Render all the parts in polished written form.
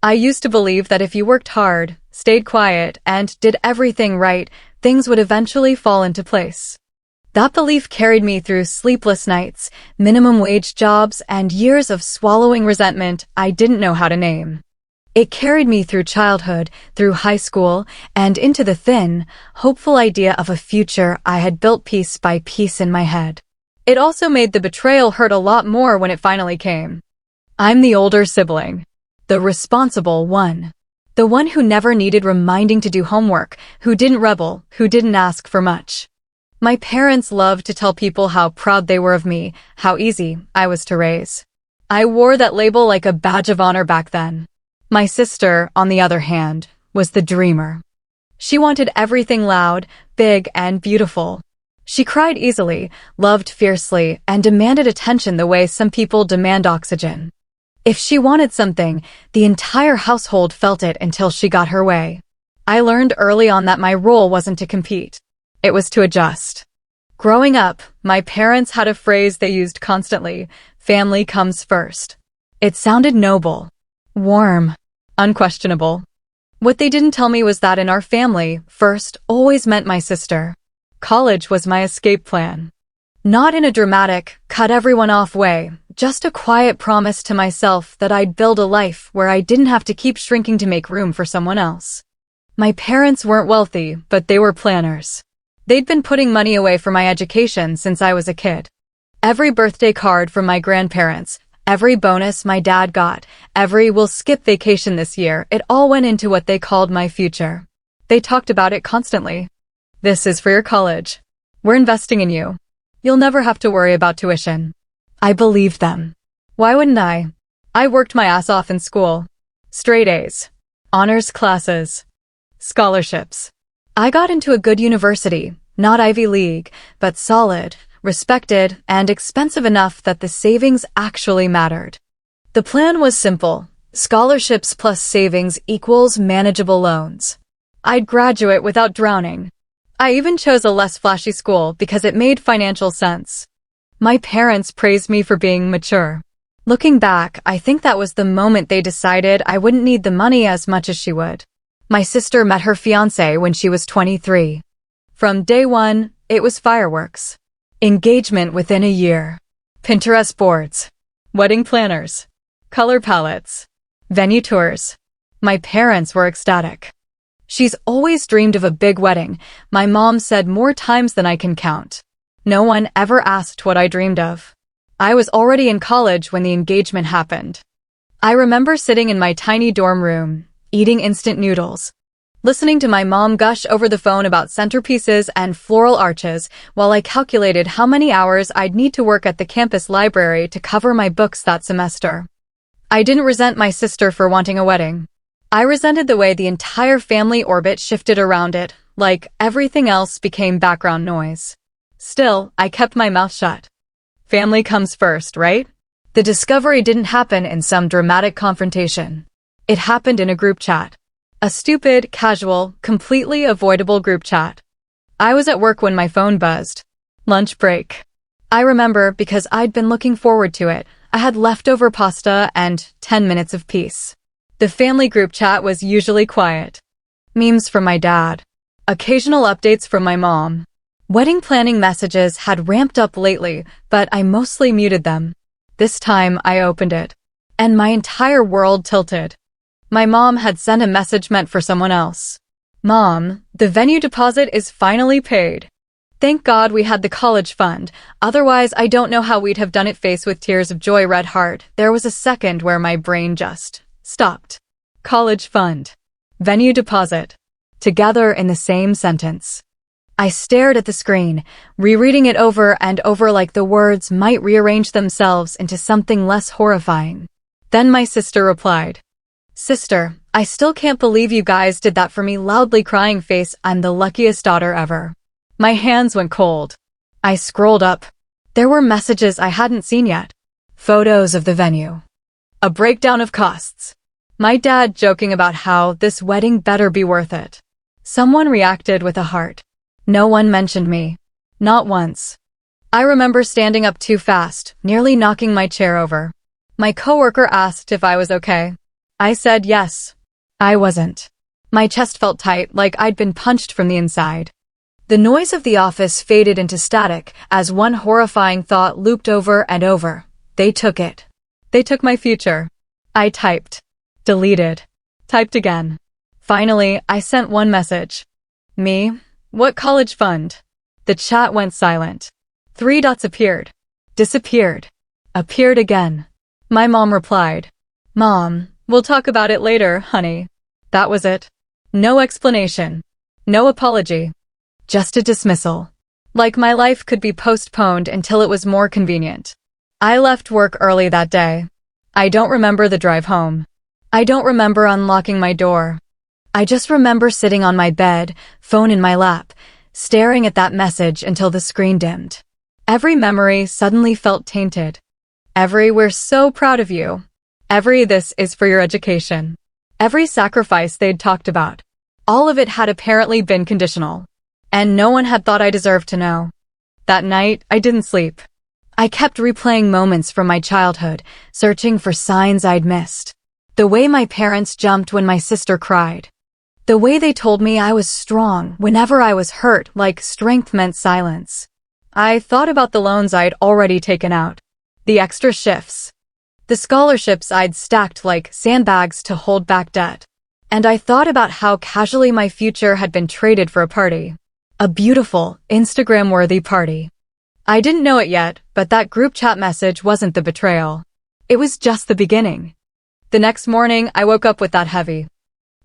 I used to believe that if you worked hard, stayed quiet, and did everything right, things would eventually fall into place. That belief carried me through sleepless nights, minimum wage jobs, and years of swallowing resentment I didn't know how to name. It carried me through childhood, through high school, and into the thin, hopeful idea of a future I had built piece by piece in my head. It also made the betrayal hurt a lot more when it finally came. I'm the older sibling. The responsible one. The one who never needed reminding to do homework, who didn't rebel, who didn't ask for much. My parents loved to tell people how proud they were of me, how easy I was to raise. I wore that label like a badge of honor back then. My sister, on the other hand, was the dreamer. She wanted everything loud, big, and beautiful. She cried easily, loved fiercely, and demanded attention the way some people demand oxygen. If she wanted something, the entire household felt it until she got her way. I learned early on that my role wasn't to compete. It was to adjust. Growing up, my parents had a phrase they used constantly: family comes first. It sounded noble, warm, unquestionable. What they didn't tell me was that in our family, first always meant my sister. College was my escape plan. Not in a dramatic, cut everyone off way, just a quiet promise to myself that I'd build a life where I didn't have to keep shrinking to make room for someone else. My parents weren't wealthy, but they were planners. They'd been putting money away for my education since I was a kid. Every birthday card from my grandparents, every bonus my dad got, every "we'll skip vacation this year," it all went into what they called my future. They talked about it constantly. This is for your college. We're investing in you. You'll never have to worry about tuition. I believed them. Why wouldn't I? I worked my ass off in school. Straight A's. Honors classes. Scholarships. I got into a good university, not Ivy League, but solid, respected, and expensive enough that the savings actually mattered. The plan was simple: scholarships plus savings equals manageable loans. I'd graduate without drowning. I even chose a less flashy school because it made financial sense. My parents praised me for being mature. Looking back, I think that was the moment they decided I wouldn't need the money as much as she would. My sister met her fiancé when she was 23. From day one, it was fireworks. Engagement within a year. Pinterest boards. Wedding planners. Color palettes. Venue tours. My parents were ecstatic. She's always dreamed of a big wedding, my mom said more times than I can count. No one ever asked what I dreamed of. I was already in college when the engagement happened. I remember sitting in my tiny dorm room, eating instant noodles, listening to my mom gush over the phone about centerpieces and floral arches while I calculated how many hours I'd need to work at the campus library to cover my books that semester. I didn't resent my sister for wanting a wedding. I resented the way the entire family orbit shifted around it, like everything else became background noise. Still, I kept my mouth shut. Family comes first, right? The discovery didn't happen in some dramatic confrontation. It happened in a group chat. A stupid, casual, completely avoidable group chat. I was at work when my phone buzzed. Lunch break. I remember because I'd been looking forward to it. I had leftover pasta and 10 minutes of peace. The family group chat was usually quiet. Memes from my dad. Occasional updates from my mom. Wedding planning messages had ramped up lately, but I mostly muted them. This time I opened it. And my entire world tilted. My mom had sent a message meant for someone else. Mom, the venue deposit is finally paid. Thank God we had the college fund, otherwise I don't know how we'd have done it. Face with tears of joy, red heart. There was a second where my brain just stopped. College fund. Venue deposit. Together in the same sentence. I stared at the screen, rereading it over and over like the words might rearrange themselves into something less horrifying. Then my sister replied. Sister, I still can't believe you guys did that for me. Loudly crying face. I'm the luckiest daughter ever. My hands went cold. I scrolled up. There were messages I hadn't seen yet. Photos of the venue. A breakdown of costs. My dad joking about how this wedding better be worth it. Someone reacted with a heart. No one mentioned me. Not once. I remember standing up too fast, nearly knocking my chair over. My coworker asked if I was okay. I said yes. I wasn't. My chest felt tight, like I'd been punched from the inside. The noise of the office faded into static as one horrifying thought looped over and over. They took it. They took my future. I typed. Deleted. Typed again. Finally, I sent one message. Me? What college fund? The chat went silent. 3 dots appeared. Disappeared. Appeared again. My mom replied. Mom, we'll talk about it later, honey. That was it. No explanation. No apology. Just a dismissal. Like my life could be postponed until it was more convenient. I left work early that day. I don't remember the drive home. I don't remember unlocking my door. I just remember sitting on my bed, phone in my lap, staring at that message until the screen dimmed. Every memory suddenly felt tainted. Every "we're so proud of you." Every "this is for your education." Every sacrifice they'd talked about. All of it had apparently been conditional. And no one had thought I deserved to know. That night, I didn't sleep. I kept replaying moments from my childhood, searching for signs I'd missed. The way my parents jumped when my sister cried. The way they told me I was strong whenever I was hurt, like strength meant silence. I thought about the loans I'd already taken out. The extra shifts. The scholarships I'd stacked like sandbags to hold back debt. And I thought about how casually my future had been traded for a party. A beautiful, Instagram-worthy party. I didn't know it yet, but that group chat message wasn't the betrayal. It was just the beginning. The next morning, I woke up with that heavy,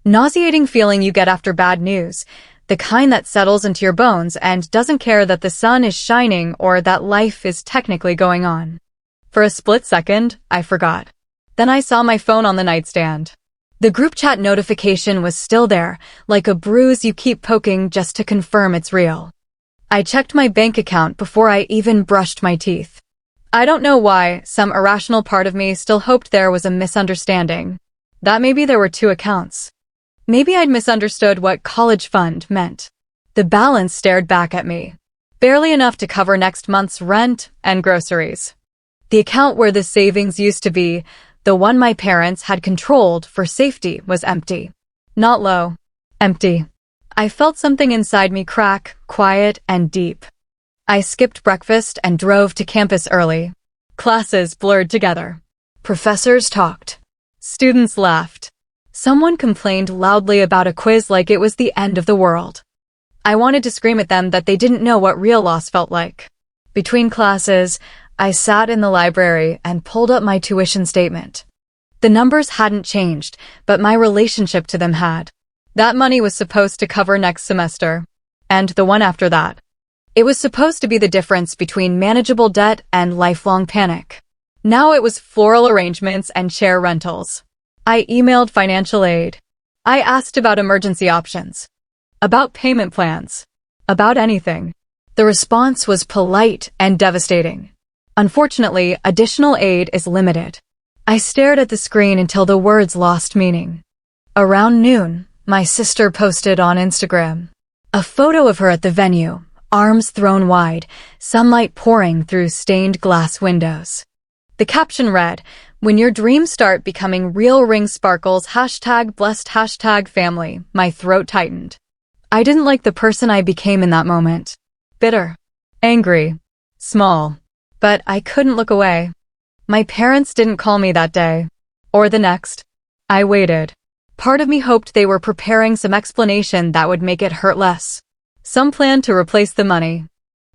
nauseating feeling you get after bad news, the kind that settles into your bones and doesn't care that the sun is shining or that life is technically going on. For a split second, I forgot. Then I saw my phone on the nightstand. The group chat notification was still there, like a bruise you keep poking just to confirm it's real. I checked my bank account before I even brushed my teeth. I don't know why, some irrational part of me still hoped there was a misunderstanding. That maybe there were 2 accounts. Maybe I'd misunderstood what college fund meant. The balance stared back at me. Barely enough to cover next month's rent and groceries. The account where the savings used to be, the one my parents had controlled for safety, was empty. Not low. Empty. I felt something inside me crack, quiet and deep. I skipped breakfast and drove to campus early. Classes blurred together. Professors talked. Students laughed. Someone complained loudly about a quiz like it was the end of the world. I wanted to scream at them that they didn't know what real loss felt like. Between classes, I sat in the library and pulled up my tuition statement. The numbers hadn't changed, but my relationship to them had. That money was supposed to cover next semester. And the one after that. It was supposed to be the difference between manageable debt and lifelong panic. Now it was floral arrangements and chair rentals. I emailed financial aid. I asked about emergency options. About payment plans. About anything. The response was polite and devastating. Unfortunately, additional aid is limited. I stared at the screen until the words lost meaning. Around noon, my sister posted on Instagram. A photo of her at the venue, arms thrown wide, sunlight pouring through stained glass windows. The caption read, "When your dreams start becoming real, ring sparkles, #blessed #family." My throat tightened. I didn't like the person I became in that moment. Bitter. Angry. Small. But I couldn't look away. My parents didn't call me that day. Or the next. I waited. Part of me hoped they were preparing some explanation that would make it hurt less. Some plan to replace the money.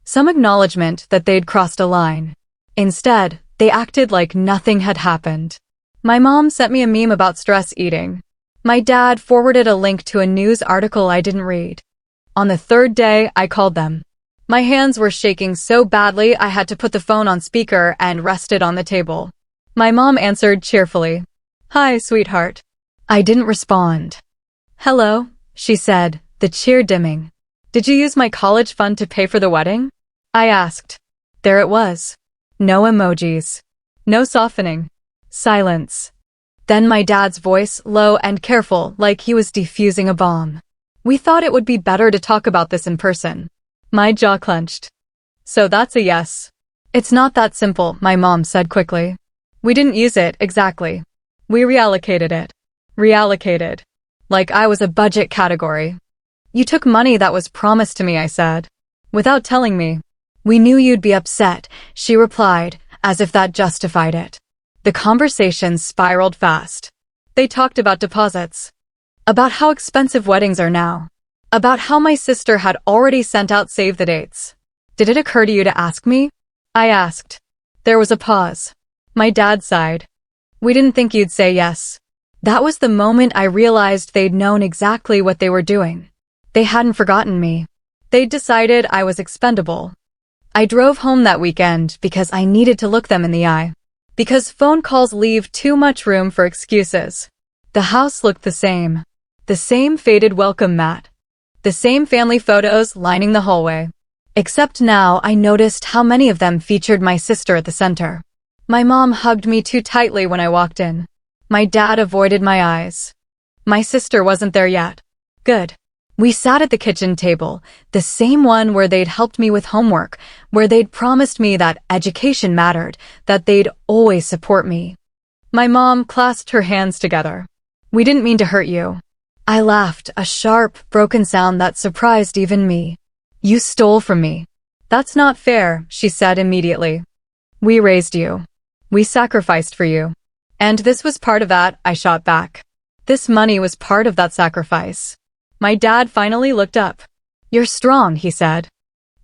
Some acknowledgement that they'd crossed a line. Instead, they acted like nothing had happened. My mom sent me a meme about stress eating. My dad forwarded a link to a news article I didn't read. On the 3rd day, I called them. My hands were shaking so badly I had to put the phone on speaker and rest it on the table. My mom answered cheerfully. "Hi, sweetheart." I didn't respond. "Hello," she said, the cheer dimming. "Did you use my college fund to pay for the wedding?" I asked. There it was. No emojis. No softening. Silence. Then my dad's voice, low and careful, like he was defusing a bomb. "We thought it would be better to talk about this in person." My jaw clenched. "So that's a yes." "It's not that simple," my mom said quickly. "We didn't use it, exactly. We reallocated it." Reallocated. Like I was a budget category. You took money that was promised to me, I said. Without telling me. We knew you'd be upset, she replied, as if that justified it. The conversation spiraled fast. They talked about deposits. About how expensive weddings are now. About how my sister had already sent out save the dates. Did it occur to you to ask me? I asked. There was a pause. My dad sighed. We didn't think you'd say yes. That was the moment I realized they'd known exactly what they were doing. They hadn't forgotten me. They'd decided I was expendable. I drove home that weekend because I needed to look them in the eye. Because phone calls leave too much room for excuses. The house looked the same. The same faded welcome mat. The same family photos lining the hallway. Except now I noticed how many of them featured my sister at the center. My mom hugged me too tightly when I walked in. My dad avoided my eyes. My sister wasn't there yet. Good. We sat at the kitchen table, the same one where they'd helped me with homework, where they'd promised me that education mattered, that they'd always support me. My mom clasped her hands together. We didn't mean to hurt you. I laughed, a sharp, broken sound that surprised even me. You stole from me. That's not fair, she said immediately. We raised you. We sacrificed for you. And this was part of that, I shot back. This money was part of that sacrifice. My dad finally looked up. You're strong, he said.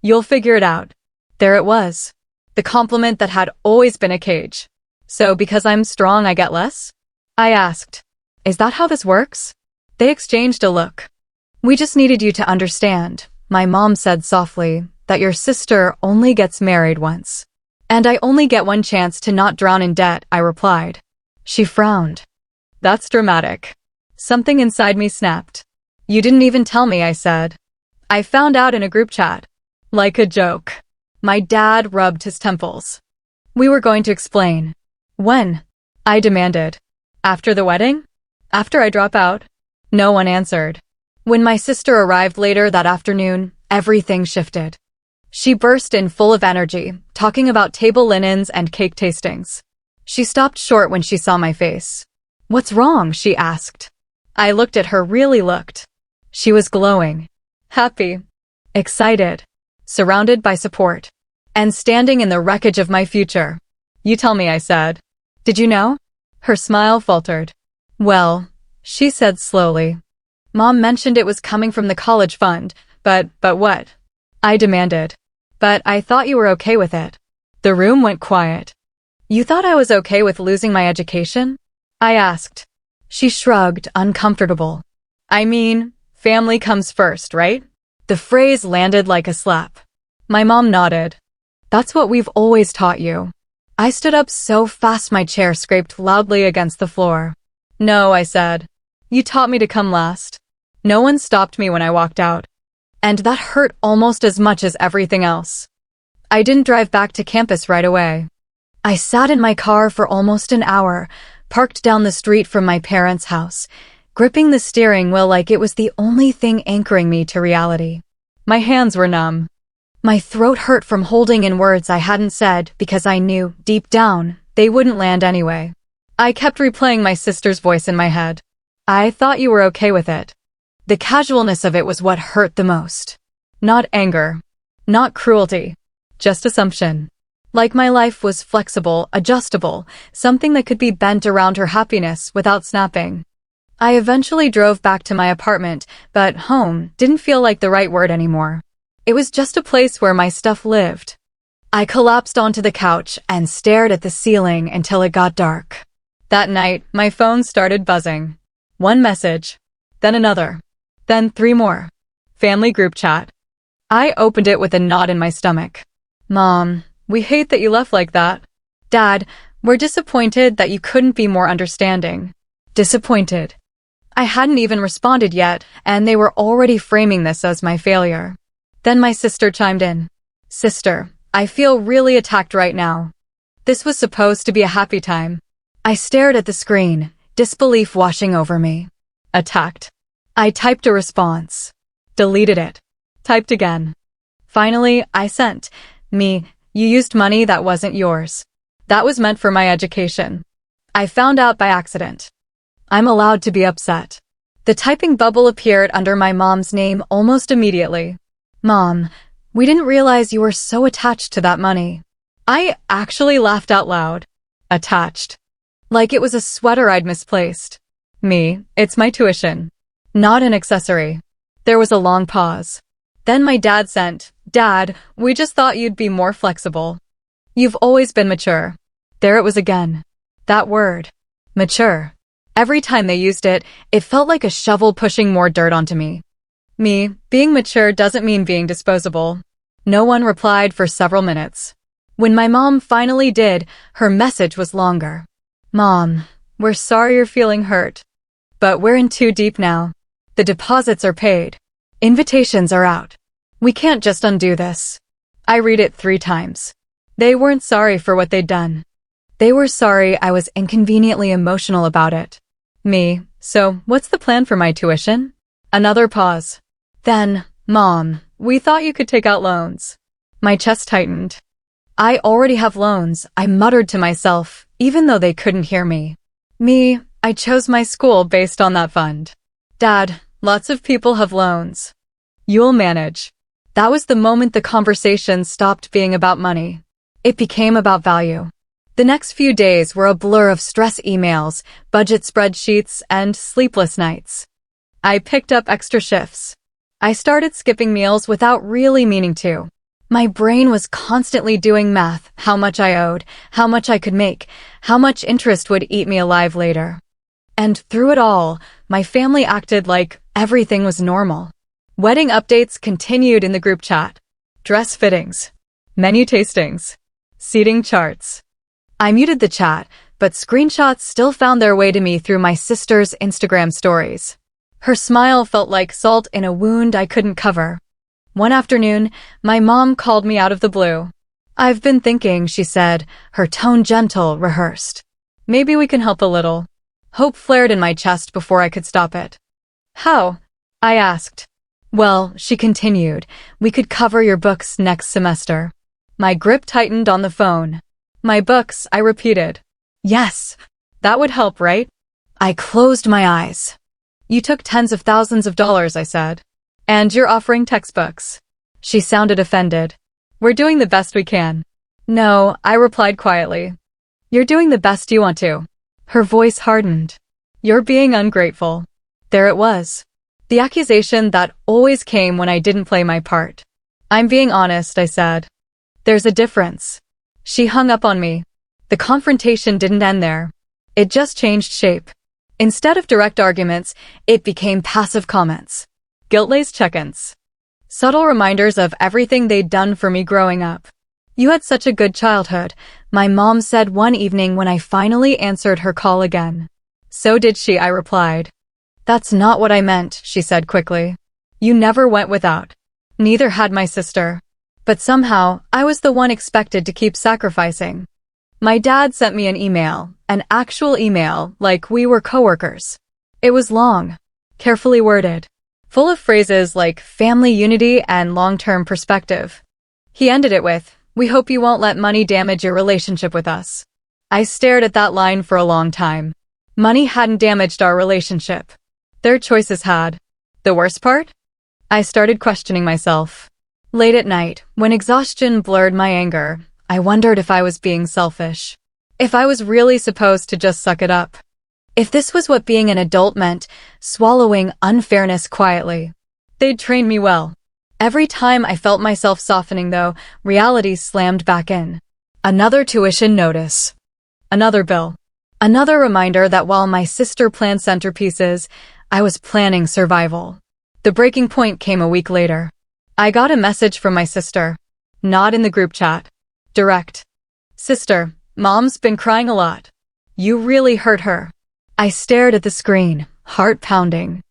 You'll figure it out. There it was. The compliment that had always been a cage. So because I'm strong, I get less? I asked. Is that how this works? They exchanged a look. We just needed you to understand, my mom said softly, that your sister only gets married once. And I only get one chance to not drown in debt, I replied. She frowned. That's dramatic. Something inside me snapped. You didn't even tell me, I said. I found out in a group chat. Like a joke. My dad rubbed his temples. We were going to explain. When? I demanded. After the wedding? After I drop out? No one answered. When my sister arrived later that afternoon, everything shifted. She burst in full of energy, talking about table linens and cake tastings. She stopped short when she saw my face. What's wrong? She asked. I looked at her, really looked. She was glowing. Happy. Excited. Surrounded by support. And standing in the wreckage of my future. You tell me, I said. Did you know? Her smile faltered. Well, she said slowly. Mom mentioned it was coming from the college fund, but what? I demanded. But I thought you were okay with it. The room went quiet. You thought I was okay with losing my education? I asked. She shrugged, uncomfortable. I mean, family comes first, right? The phrase landed like a slap. My mom nodded. That's what we've always taught you. I stood up so fast my chair scraped loudly against the floor. No, I said. You taught me to come last. No one stopped me when I walked out. And that hurt almost as much as everything else. I didn't drive back to campus right away. I sat in my car for almost an hour, parked down the street from my parents' house, gripping the steering wheel like it was the only thing anchoring me to reality. My hands were numb. My throat hurt from holding in words I hadn't said because I knew, deep down, they wouldn't land anyway. I kept replaying my sister's voice in my head. I thought you were okay with it. The casualness of it was what hurt the most. Not anger. Not cruelty. Just assumption. Like my life was flexible, adjustable, something that could be bent around her happiness without snapping. I eventually drove back to my apartment, but home didn't feel like the right word anymore. It was just a place where my stuff lived. I collapsed onto the couch and stared at the ceiling until it got dark. That night, my phone started buzzing. One message, then another, then 3 more. Family group chat. I opened it with a knot in my stomach. Mom, we hate that you left like that. Dad, we're disappointed that you couldn't be more understanding. Disappointed. I hadn't even responded yet, and they were already framing this as my failure. Then my sister chimed in. Sister, I feel really attacked right now. This was supposed to be a happy time. I stared at the screen, disbelief washing over me. Attacked. I typed a response. Deleted it. Typed again. Finally, I sent. You used money that wasn't yours. That was meant for my education. I found out by accident. I'm allowed to be upset. The typing bubble appeared under my mom's name almost immediately. Mom, we didn't realize you were so attached to that money. I actually laughed out loud. Attached. Like it was a sweater I'd misplaced. Me, it's my tuition. Not an accessory. There was a long pause. Then my dad sent, Dad, we just thought you'd be more flexible. You've always been mature. There it was again. That word. Mature. Every time they used it, it felt like a shovel pushing more dirt onto me. Me, being mature doesn't mean being disposable. No one replied for several minutes. When my mom finally did, her message was longer. Mom, we're sorry you're feeling hurt. But we're in too deep now. The deposits are paid. Invitations are out. We can't just undo this. I read it 3 times. They weren't sorry for what they'd done. They were sorry I was inconveniently emotional about it. Me, so what's the plan for my tuition? Another pause. Then, Mom, we thought you could take out loans. My chest tightened. I already have loans, I muttered to myself, even though they couldn't hear me. Me, I chose my school based on that fund. Dad, lots of people have loans. You'll manage. That was the moment the conversation stopped being about money. It became about value. The next few days were a blur of stress emails, budget spreadsheets, and sleepless nights. I picked up extra shifts. I started skipping meals without really meaning to. My brain was constantly doing math, how much I owed, how much I could make, how much interest would eat me alive later. And through it all, my family acted like everything was normal. Wedding updates continued in the group chat. Dress fittings. Menu tastings. Seating charts. I muted the chat, but screenshots still found their way to me through my sister's Instagram stories. Her smile felt like salt in a wound I couldn't cover. One afternoon, my mom called me out of the blue. I've been thinking, she said, her tone gentle, rehearsed. Maybe we can help a little. Hope flared in my chest before I could stop it. How? I asked. Well, she continued, we could cover your books next semester. My grip tightened on the phone. My books, I repeated. Yes, that would help, right? I closed my eyes. You took tens of thousands of dollars, I said. And you're offering textbooks. She sounded offended. We're doing the best we can. No, I replied quietly. You're doing the best you want to. Her voice hardened. You're being ungrateful. There it was. The accusation that always came when I didn't play my part. I'm being honest, I said. There's a difference. She hung up on me. The confrontation didn't end there. It just changed shape. Instead of direct arguments, it became passive comments. Guilt-laced check-ins. Subtle reminders of everything they'd done for me growing up. You had such a good childhood, my mom said one evening when I finally answered her call again. So did she, I replied. That's not what I meant, she said quickly. You never went without. Neither had my sister. But somehow, I was the one expected to keep sacrificing. My dad sent me an email, an actual email, like we were coworkers. It was long, carefully worded, full of phrases like family unity and long-term perspective. He ended it with, we hope you won't let money damage your relationship with us. I stared at that line for a long time. Money hadn't damaged our relationship. Their choices had. The worst part? I started questioning myself. Late at night, when exhaustion blurred my anger, I wondered if I was being selfish. If I was really supposed to just suck it up. If this was what being an adult meant, swallowing unfairness quietly. They'd trained me well. Every time I felt myself softening, though, reality slammed back in. Another tuition notice. Another bill. Another reminder that while my sister planned centerpieces, I was planning survival. The breaking point came a week later. I got a message from my sister. Not in the group chat. Direct. Sister, Mom's been crying a lot. You really hurt her. I stared at the screen, heart pounding.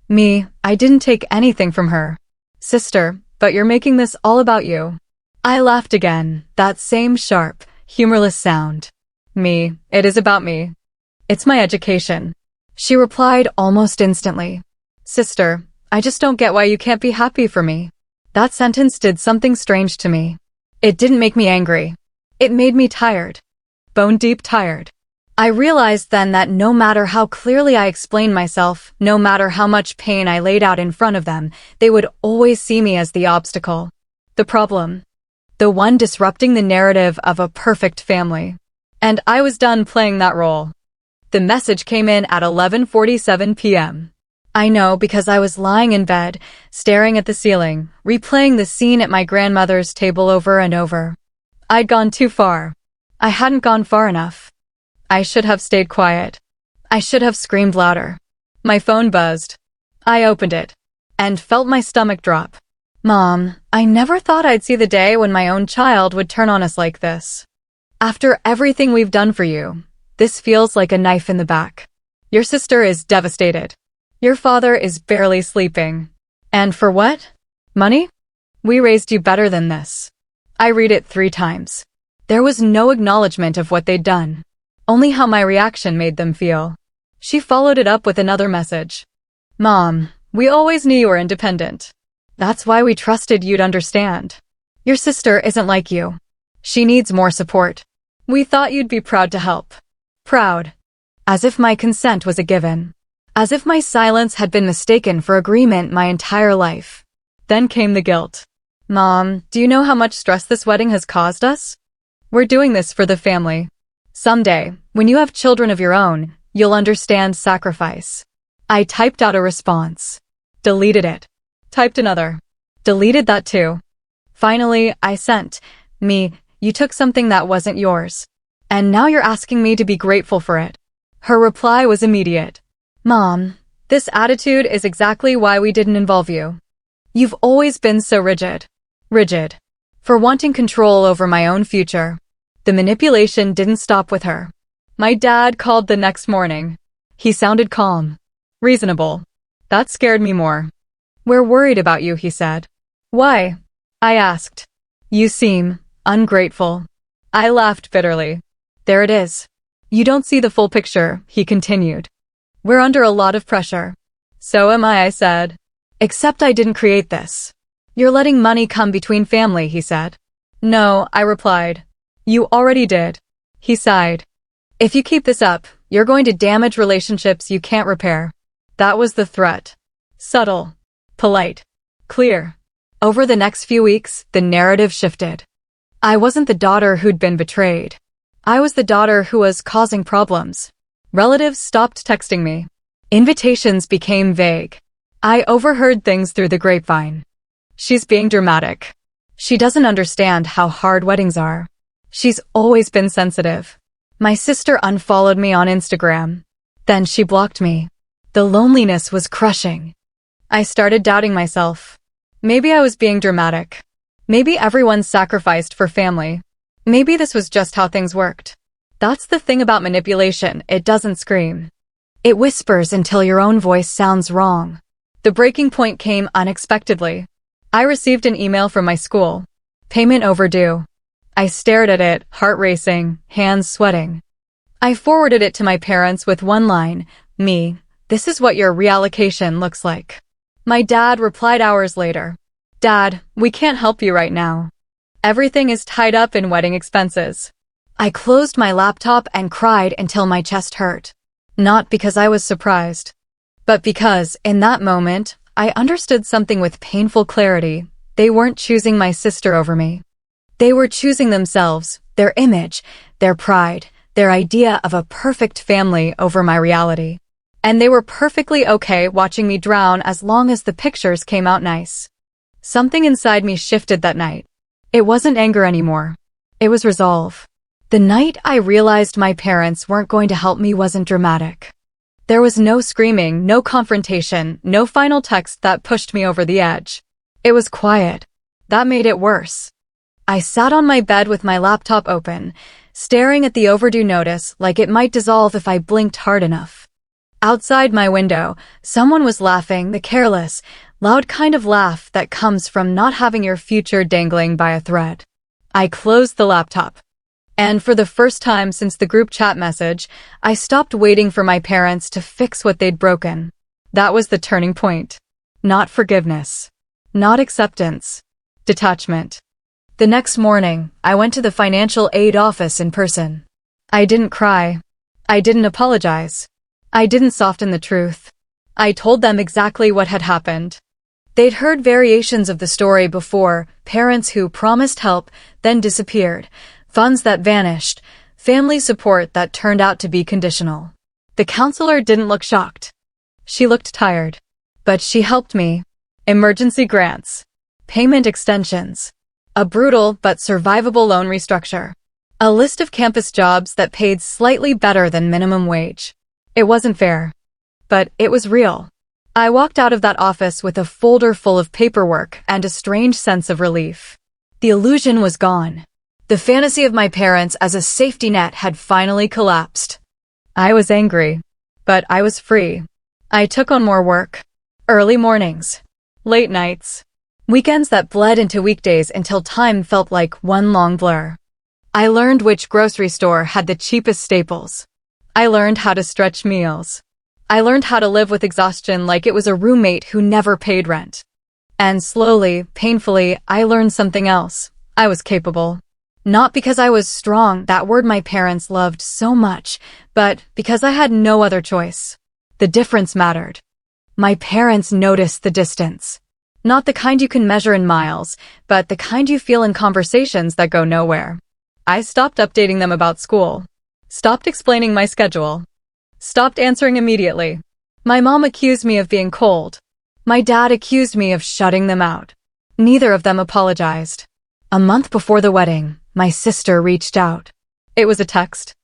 Me, I didn't take anything from her. Sister, but you're making this all about you. I laughed again, that same sharp, humorless sound. Me, it is about me. It's my education. She replied almost instantly. Sister, I just don't get why you can't be happy for me. That sentence did something strange to me. It didn't make me angry. It made me tired. Bone deep tired. I realized then that no matter how clearly I explained myself, no matter how much pain I laid out in front of them, they would always see me as the obstacle. The problem. The one disrupting the narrative of a perfect family. And I was done playing that role. The message came in at 11:47 p.m. I know because I was lying in bed, staring at the ceiling, replaying the scene at my grandmother's table over and over. I'd gone too far. I hadn't gone far enough. I should have stayed quiet. I should have screamed louder. My phone buzzed. I opened it and felt my stomach drop. Mom, I never thought I'd see the day when my own child would turn on us like this. After everything we've done for you, this feels like a knife in the back. Your sister is devastated. Your father is barely sleeping. And for what? Money? We raised you better than this. I read it 3 times. There was no acknowledgement of what they'd done. Only how my reaction made them feel. She followed it up with another message. Mom, we always knew you were independent. That's why we trusted you'd understand. Your sister isn't like you. She needs more support. We thought you'd be proud to help. Proud. As if my consent was a given. As if my silence had been mistaken for agreement my entire life. Then came the guilt. Mom, do you know how much stress this wedding has caused us? We're doing this for the family. Someday, when you have children of your own, you'll understand sacrifice. I typed out a response. Deleted it. Typed another. Deleted that too. Finally, I sent. You took something that wasn't yours. And now you're asking me to be grateful for it. Her reply was immediate. Mom, this attitude is exactly why we didn't involve you. You've always been so rigid. Rigid. For wanting control over my own future. The manipulation didn't stop with her. My dad called the next morning. He sounded calm. Reasonable. That scared me more. We're worried about you, he said. Why? I asked. You seem ungrateful. I laughed bitterly. There it is. You don't see the full picture, he continued. We're under a lot of pressure. So am I said. Except I didn't create this. You're letting money come between family, he said. No, I replied. You already did. He sighed. If you keep this up, you're going to damage relationships you can't repair. That was the threat. Subtle. Polite. Clear. Over the next few weeks, the narrative shifted. I wasn't the daughter who'd been betrayed. I was the daughter who was causing problems. Relatives stopped texting me. Invitations became vague. I overheard things through the grapevine. She's being dramatic. She doesn't understand how hard weddings are. She's always been sensitive. My sister unfollowed me on Instagram. Then she blocked me. The loneliness was crushing. I started doubting myself. Maybe I was being dramatic. Maybe everyone sacrificed for family. Maybe this was just how things worked. That's the thing about manipulation, it doesn't scream. It whispers until your own voice sounds wrong. The breaking point came unexpectedly. I received an email from my school. Payment overdue. I stared at it, heart racing, hands sweating. I forwarded it to my parents with one line, this is what your reallocation looks like. My dad replied hours later. Dad, we can't help you right now. Everything is tied up in wedding expenses. I closed my laptop and cried until my chest hurt. Not because I was surprised, but because, in that moment, I understood something with painful clarity. They weren't choosing my sister over me. They were choosing themselves, their image, their pride, their idea of a perfect family over my reality. And they were perfectly okay watching me drown as long as the pictures came out nice. Something inside me shifted that night. It wasn't anger anymore. It was resolve. The night I realized my parents weren't going to help me wasn't dramatic. There was no screaming, no confrontation, no final text that pushed me over the edge. It was quiet. That made it worse. I sat on my bed with my laptop open, staring at the overdue notice like it might dissolve if I blinked hard enough. Outside my window, someone was laughing, the careless, loud kind of laugh that comes from not having your future dangling by a thread. I closed the laptop. And for the first time since the group chat message, I stopped waiting for my parents to fix what they'd broken. That was the turning point. Not forgiveness. Not acceptance. Detachment. The next morning, I went to the financial aid office in person. I didn't cry. I didn't apologize. I didn't soften the truth. I told them exactly what had happened. They'd heard variations of the story before, parents who promised help, then disappeared, funds that vanished, family support that turned out to be conditional. The counselor didn't look shocked. She looked tired. But she helped me. Emergency grants. Payment extensions. A brutal but survivable loan restructure. A list of campus jobs that paid slightly better than minimum wage. It wasn't fair. But it was real. I walked out of that office with a folder full of paperwork and a strange sense of relief. The illusion was gone. The fantasy of my parents as a safety net had finally collapsed. I was angry, but I was free. I took on more work. Early mornings. Late nights. Weekends that bled into weekdays until time felt like one long blur. I learned which grocery store had the cheapest staples. I learned how to stretch meals. I learned how to live with exhaustion like it was a roommate who never paid rent. And slowly, painfully, I learned something else. I was capable. Not because I was strong, that word my parents loved so much, but because I had no other choice. The difference mattered. My parents noticed the distance. Not the kind you can measure in miles, but the kind you feel in conversations that go nowhere. I stopped updating them about school. Stopped explaining my schedule. Stopped answering immediately. My mom accused me of being cold. My dad accused me of shutting them out. Neither of them apologized. A month before the wedding, my sister reached out. It was a text.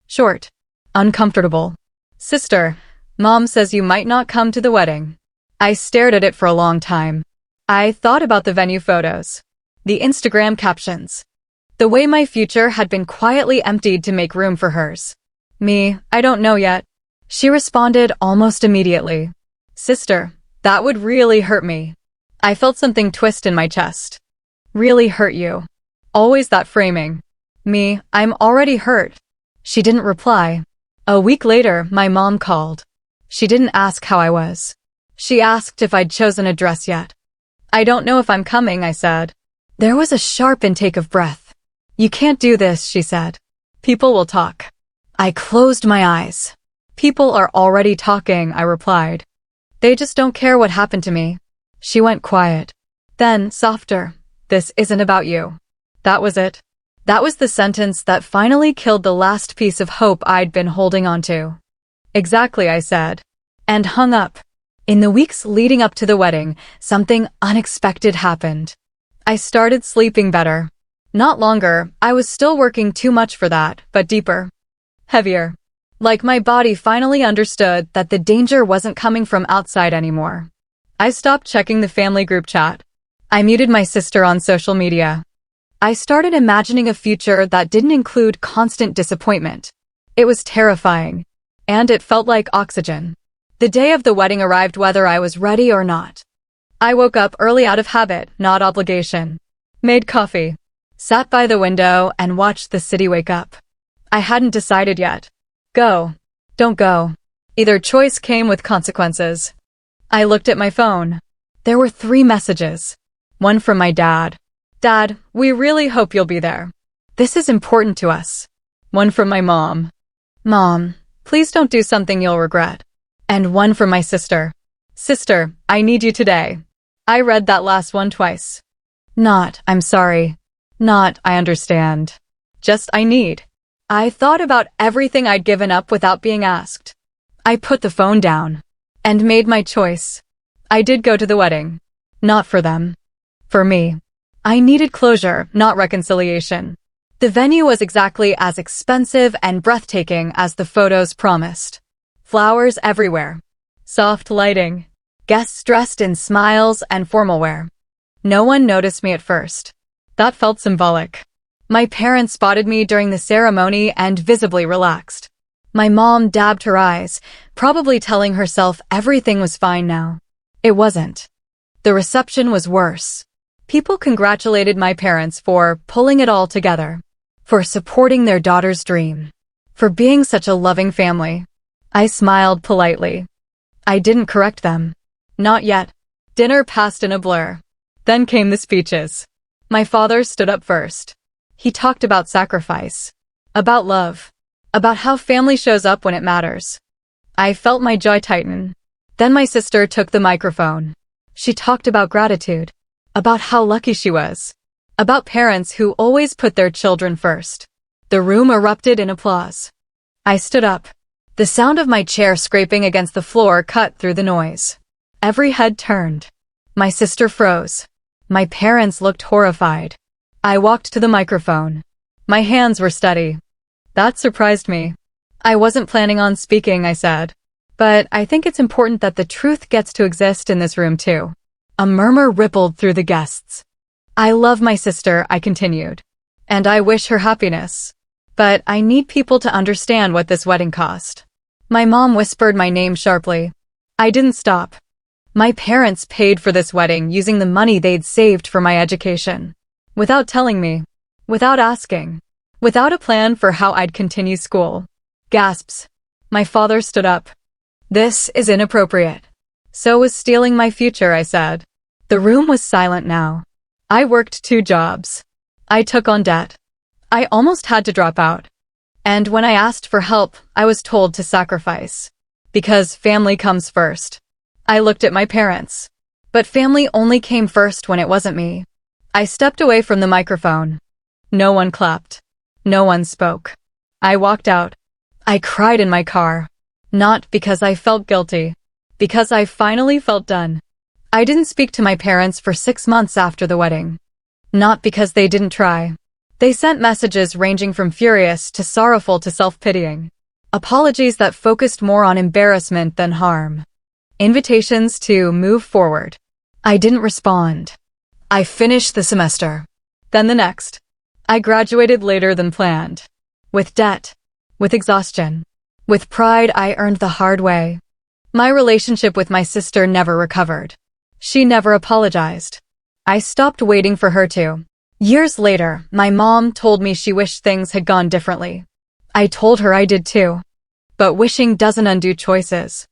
Short. Uncomfortable. Sister, Mom says you might not come to the wedding. I stared at it for a long time. I thought about the venue photos. The Instagram captions. The way my future had been quietly emptied to make room for hers. Me, I don't know yet. She responded almost immediately. Sister, that would really hurt me. I felt something twist in my chest. Really hurt you. Always that framing. Me, I'm already hurt. She didn't reply. A week later, my mom called. She didn't ask how I was. She asked if I'd chosen a dress yet. I don't know if I'm coming, I said. There was a sharp intake of breath. You can't do this, she said. People will talk. I closed my eyes. People are already talking, I replied. They just don't care what happened to me. She went quiet. Then, softer. This isn't about you. That was it. That was the sentence that finally killed the last piece of hope I'd been holding onto. Exactly, I said. And hung up. In the weeks leading up to the wedding, something unexpected happened. I started sleeping better. Not longer, I was still working too much for that, but deeper. Heavier. Like my body finally understood that the danger wasn't coming from outside anymore. I stopped checking the family group chat. I muted my sister on social media. I started imagining a future that didn't include constant disappointment. It was terrifying. And it felt like oxygen. The day of the wedding arrived whether I was ready or not. I woke up early out of habit, not obligation. Made coffee. Sat by the window and watched the city wake up. I hadn't decided yet. Go. Don't go. Either choice came with consequences. I looked at my phone. There were 3 messages. One from my dad. Dad, we really hope you'll be there. This is important to us. One from my mom. Mom, please don't do something you'll regret. And one from my sister. Sister, I need you today. I read that last one twice. Not, I'm sorry. Not, I understand. Just, I need. I thought about everything I'd given up without being asked. I put the phone down. And made my choice. I did go to the wedding. Not for them. For me. I needed closure, not reconciliation. The venue was exactly as expensive and breathtaking as the photos promised. Flowers everywhere. Soft lighting. Guests dressed in smiles and formal wear. No one noticed me at first. That felt symbolic. My parents spotted me during the ceremony and visibly relaxed. My mom dabbed her eyes, probably telling herself everything was fine now. It wasn't. The reception was worse. People congratulated my parents for pulling it all together, for supporting their daughter's dream, for being such a loving family. I smiled politely. I didn't correct them. Not yet. Dinner passed in a blur. Then came the speeches. My father stood up first. He talked about sacrifice, about love, about how family shows up when it matters. I felt my jaw tighten. Then my sister took the microphone. She talked about gratitude, about how lucky she was, about parents who always put their children first. The room erupted in applause. I stood up. The sound of my chair scraping against the floor cut through the noise. Every head turned. My sister froze. My parents looked horrified. I walked to the microphone. My hands were steady. That surprised me. I wasn't planning on speaking, I said. But I think it's important that the truth gets to exist in this room too. A murmur rippled through the guests. I love my sister, I continued. And I wish her happiness. But I need people to understand what this wedding cost. My mom whispered my name sharply. I didn't stop. My parents paid for this wedding using the money they'd saved for my education. Without telling me. Without asking. Without a plan for how I'd continue school. Gasps. My father stood up. This is inappropriate. So was stealing my future, I said. The room was silent now. I worked 2 jobs. I took on debt. I almost had to drop out. And when I asked for help, I was told to sacrifice. Because family comes first. I looked at my parents. But family only came first when it wasn't me. I stepped away from the microphone. No one clapped. No one spoke. I walked out. I cried in my car. Not because I felt guilty. Because I finally felt done. I didn't speak to my parents for 6 months after the wedding. Not because they didn't try. They sent messages ranging from furious to sorrowful to self-pitying. Apologies that focused more on embarrassment than harm. Invitations to move forward. I didn't respond. I finished the semester. Then the next. I graduated later than planned. With debt. With exhaustion. With pride I earned the hard way. My relationship with my sister never recovered. She never apologized. I stopped waiting for her to. Years later, my mom told me she wished things had gone differently. I told her I did too. But wishing doesn't undo choices.